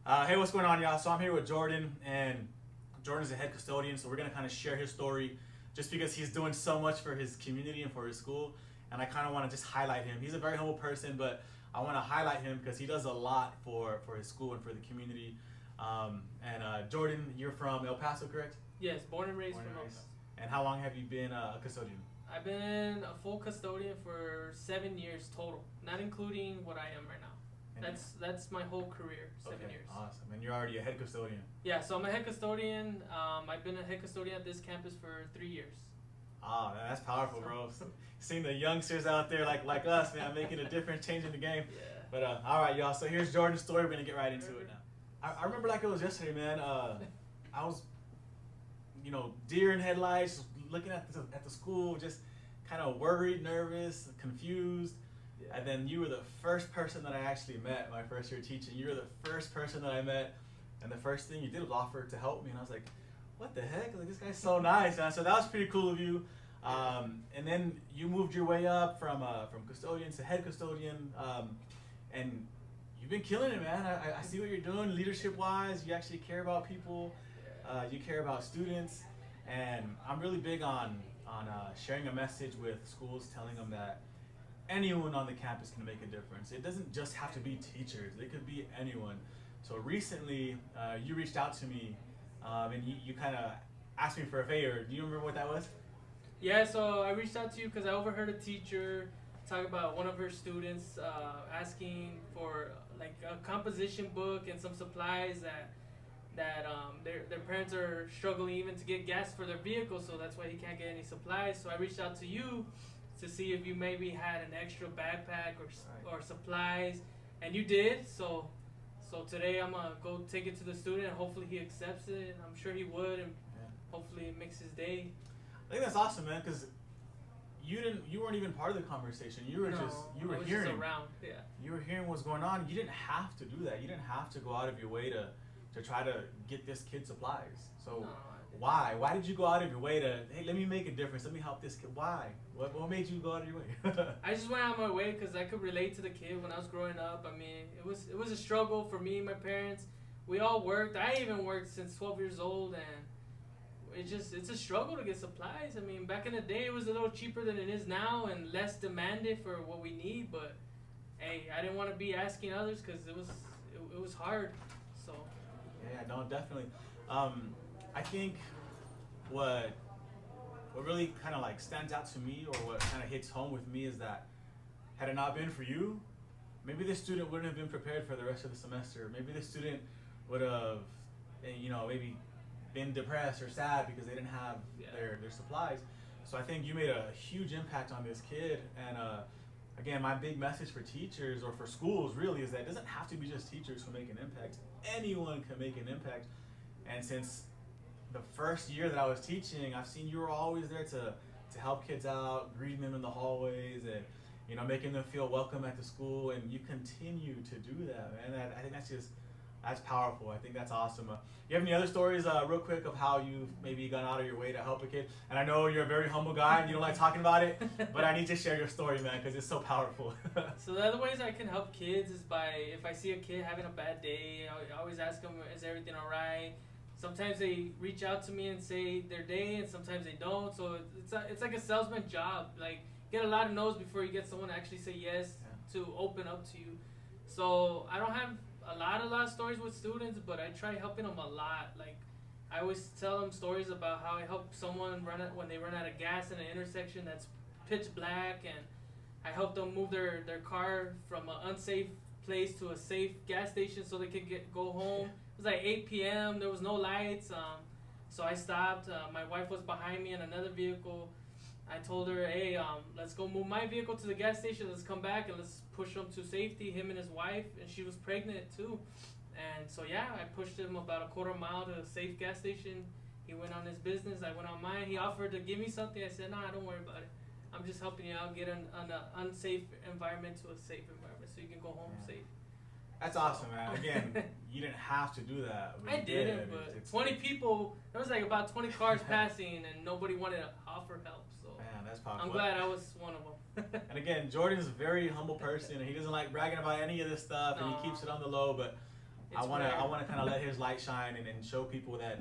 Hey, what's going on, y'all? So I'm here with Jordan, and Jordan's a head custodian, so we're gonna kind of share his story, just because he's doing so much for his community and for his school, and I kind of want to just highlight him. He's a very humble person, but I want to highlight him because he does a lot for his school and for the community. Jordan, you're from El Paso, correct? Yes, born and raised Born from and El raised. Paso. And how long have you been a custodian? I've been a full custodian for 7 years total, not including what I am right now. And That's my whole career, 7 okay, years. awesome. And you're already a head custodian. Yeah, so I'm a head custodian. I've been a head custodian at this campus for 3 years. Ah, man, that's powerful, bro. Seeing the youngsters out there like us, man, making a difference, changing the game. Yeah. But all right, y'all. So here's Jordan's story. We're gonna get right into it now. I remember like it was yesterday, man. I was, deer in headlights, looking at the school, just kind of worried, nervous, confused. Yeah. And then you were the first person that I actually met my first year teaching. You were the first person that I met, and the first thing you did was offer to help me. And I was like, what the heck? Like, this guy's so nice, man. So that was pretty cool of you. And then you moved your way up from custodian to head custodian, and you've been killing it, man. I see what you're doing leadership-wise. You actually care about people. You care about students, and I'm really big on sharing a message with schools, telling them that anyone on the campus can make a difference. It doesn't just have to be teachers. It could be anyone. So recently, you reached out to me, and you kind of asked me for a favor. Do you remember what that was? Yeah, so I reached out to you because I overheard a teacher talk about one of her students asking for like a composition book and some supplies that their parents are struggling even to get gas for their vehicle, so that's why he can't get any supplies. So I reached out to you to see if you maybe had an extra backpack or supplies, and you did. So today I'm gonna go take it to the student, and hopefully he accepts it. I'm sure he would, and hopefully it makes his day. I think that's awesome, man, because you weren't even part of the conversation. You were hearing. Just around. Yeah. You were hearing what's going on. You didn't have to do that. You didn't have to go out of your way to try to get this kid supplies. So why? Why did you go out of your way to, hey, let me make a difference. Let me help this kid. Why? What made you go out of your way? I just went out of my way because I could relate to the kid when I was growing up. I mean, it was a struggle for me and my parents. We all worked. I even worked since 12 years old, and it's a struggle to get supplies. I mean, back in the day, it was a little cheaper than it is now and less demanded for what we need. But hey, I didn't want to be asking others because it was hard. So. Yeah, no, definitely. I think what really kind of like stands out to me, or what kind of hits home with me, is that had it not been for you, maybe this student wouldn't have been prepared for the rest of the semester. Maybe this student would have, maybe been depressed or sad because they didn't have their supplies. So I think you made a huge impact on this kid. And again, my big message for teachers, or for schools really, is that it doesn't have to be just teachers who make an impact. Anyone can make an impact. And since the first year that I was teaching, I've seen you were always there to help kids out, greeting them in the hallways, and making them feel welcome at the school. And you continue to do that, man. I think that's powerful. I think that's awesome. You have any other stories, real quick, of how you've maybe gone out of your way to help a kid? And I know you're a very humble guy and you don't like talking about it, but I need to share your story, man, because it's so powerful. So the other ways I can help kids is by, if I see a kid having a bad day, I always ask them, is everything all right? Sometimes they reach out to me and say their day, and sometimes they don't. So it's like a salesman job. Like, get a lot of no's before you get someone to actually say yes to open up to you. So I don't have a lot of stories with students, but I try helping them a lot. Like, I always tell them stories about how I help someone when they run out of gas in an intersection that's pitch black, and I help them move their car from an unsafe place to a safe gas station so they could go home. It was like 8 p.m. There was no lights, so I stopped. My wife was behind me in another vehicle. I told her, hey, let's go move my vehicle to the gas station. Let's come back and let's push him to safety, him and his wife, and she was pregnant too. And so yeah, I pushed him about a quarter mile to a safe gas station. He went on his business, I went on mine. He offered to give me something. I said, nah, don't worry about it. I'm just helping you out, get an unsafe environment to a safe environment so you can go home safe. That's awesome, man. Again, you didn't have to do that. I didn't, but it's 20 people, there was like about 20 cars passing, and nobody wanted to offer help. So man, that's powerful. I'm glad I was one of them. And again, Jordan is a very humble person, and he doesn't like bragging about any of this stuff, and he keeps it on the low. But It's I rare. want to kind of let his light shine and show people that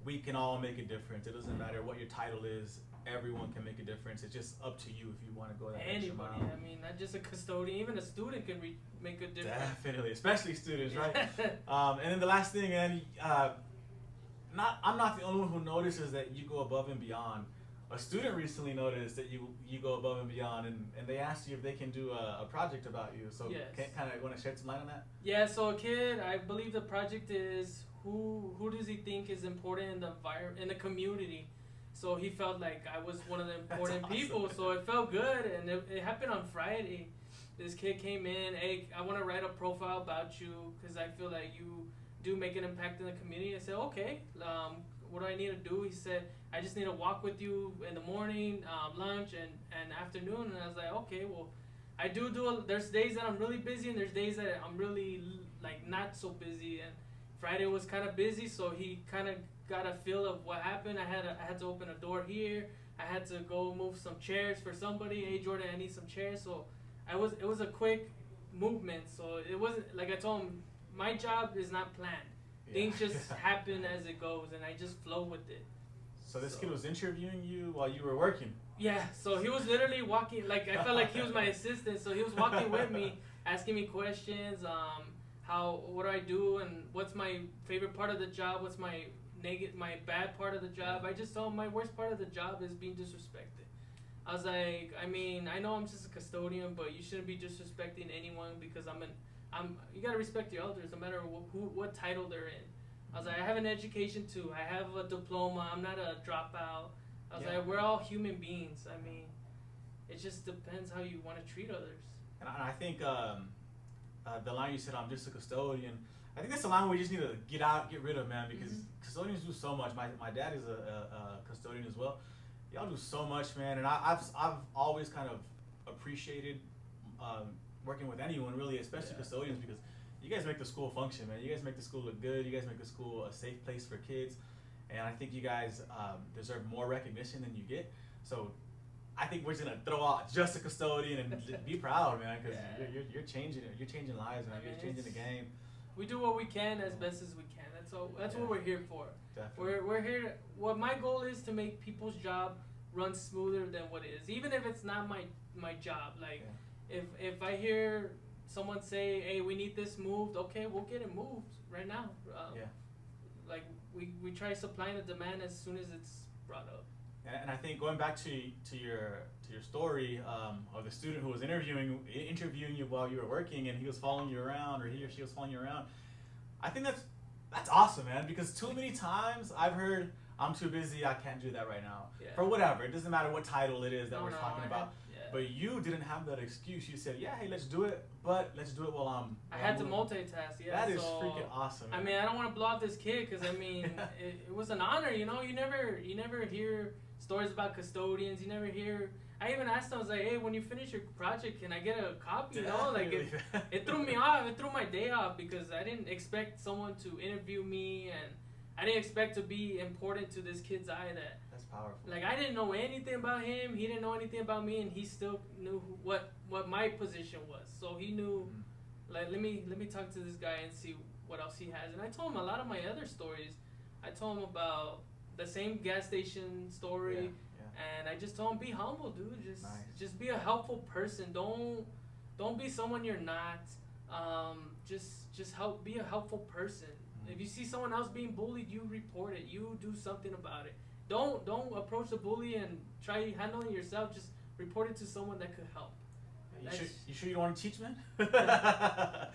we can all make a difference. It doesn't matter what your title is. Everyone can make a difference. It's just up to you if you want to go that extra Anybody. mile. I mean, not just a custodian. Even a student can make a difference. Definitely, especially students, right? And then the last thing, and I'm not the only one who notices that you go above and beyond. A student recently noticed that you go above and beyond, and they asked you if they can do a project about you. So Yes. kind of want to shed some light on that? Yeah, so a kid, I believe the project is who does he think is important in the in the community. So he felt like I was one of the important That's awesome. people, so it felt good, and it happened on Friday. This kid came in, hey, I want to write a profile about you because I feel like you do make an impact in the community. I said, okay, what do I need to do? He said, I just need to walk with you in the morning, lunch, and afternoon. And I was like, okay, well, I there's days that I'm really busy and there's days that I'm really like not so busy. And Friday was kind of busy, so he kind of got a feel of what happened. I had to open a door here. I had to go move some chairs for somebody. Hey Jordan, I need some chairs. So it was a quick movement. So it wasn't like I told him, my job is not planned. Yeah. Things just happen as it goes, and I just flow with it. So this kid was interviewing you while you were working. Yeah, so he was literally walking, like I felt like he was my assistant, so he was walking with me, asking me questions, what do I do, and what's my favorite part of the job, what's my my bad part of the job. I just told him my worst part of the job is being disrespected. I was like, I mean, I know I'm just a custodian, but you shouldn't be disrespecting anyone because you gotta respect your elders no matter what title they're in. I was like, I have an education too. I have a diploma. I'm not a dropout. I was like, we're all human beings. I mean, it just depends how you want to treat others. And I think the line you said, I'm just a custodian, I think that's a line we just need to get rid of, man, because custodians do so much. My dad is a custodian as well. Y'all do so much, man, and I've always kind of appreciated working with anyone, really, especially custodians, because you guys make the school function, man. You guys make the school look good. You guys make the school a safe place for kids, and I think you guys deserve more recognition than you get. So I think we're just gonna throw out just a custodian and be proud, man, because you're changing lives, man. You're changing the game. We do what we can as best as we can. That's what we're here for. Definitely. We're here. What my goal is to make people's job run smoother than what it is, even if it's not my job. Like if I hear someone say, hey, we need this moved, okay, we'll get it moved right now. Like we try supplying the demand as soon as it's brought up. And I think going back to your story of the student who was interviewing you while you were working, and he was following you around, or he or she was following you around, I think that's awesome, man, because too many times I've heard, I'm too busy, I can't do that right now. For whatever, it doesn't matter what title it is that we're talking about. But you didn't have that excuse. You said, yeah, hey, let's do it, but let's do it while I'm... I had to multitask, That is freaking awesome, man. I mean, I don't want to blow off this kid, because, I mean, it was an honor, you know? You never hear stories about custodians. You never hear... I even asked him, I was like, hey, when you finish your project, can I get a copy? You know? Like, it threw me off. It threw my day off, because I didn't expect someone to interview me, and I didn't expect to be important to this kid's eye. That's powerful. Like, I didn't know anything about him. He didn't know anything about me, and he still knew what my position was. So he knew, like, let me talk to this guy and see what else he has. And I told him a lot of my other stories. I told him about the same gas station story, and I just told him, be humble, dude. Just be a helpful person. Don't be someone you're not. Just be a helpful person. If you see someone else being bullied, you report it. You do something about it. Don't approach the bully and try handling it yourself. Just report it to someone that could help. You sure you don't want to teach, man? I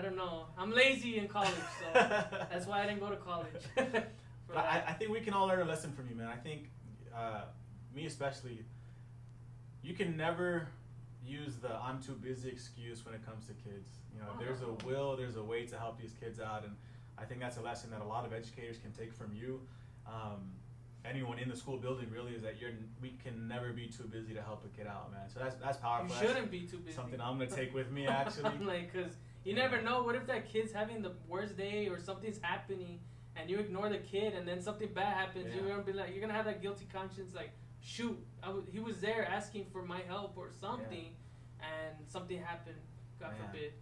don't know. I'm lazy in college, so that's why I didn't go to college. But I think we can all learn a lesson from you, man. I think, me especially, you can never use the I'm too busy excuse when it comes to kids. You know, there's a will, there's a way to help these kids out, and I think that's a lesson that a lot of educators can take from you. Anyone in the school building really is that we can never be too busy to help a kid out, man. So that's powerful. You shouldn't be too busy. Something I'm gonna take with me, actually. Like, cause you never know. What if that kid's having the worst day, or something's happening, and you ignore the kid, and then something bad happens? You're gonna be like, you're gonna have that guilty conscience, like, shoot, he was there asking for my help or something, and something happened. God forbid.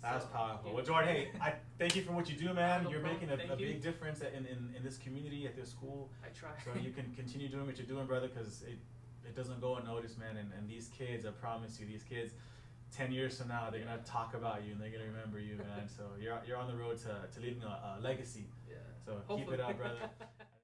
That's So, powerful. yeah. Well, Jordan, hey, I thank you for what you do, man. No You're problem. making a Thank you. big difference in this community, at this school. I try. So you can continue doing what you're doing, brother, because it doesn't go unnoticed, man. And these kids, I promise you, these kids, 10 years from now, they're gonna talk about you and they're gonna remember you, man. So you're on the road to leaving a legacy. Yeah. So keep Hopefully. it up, brother.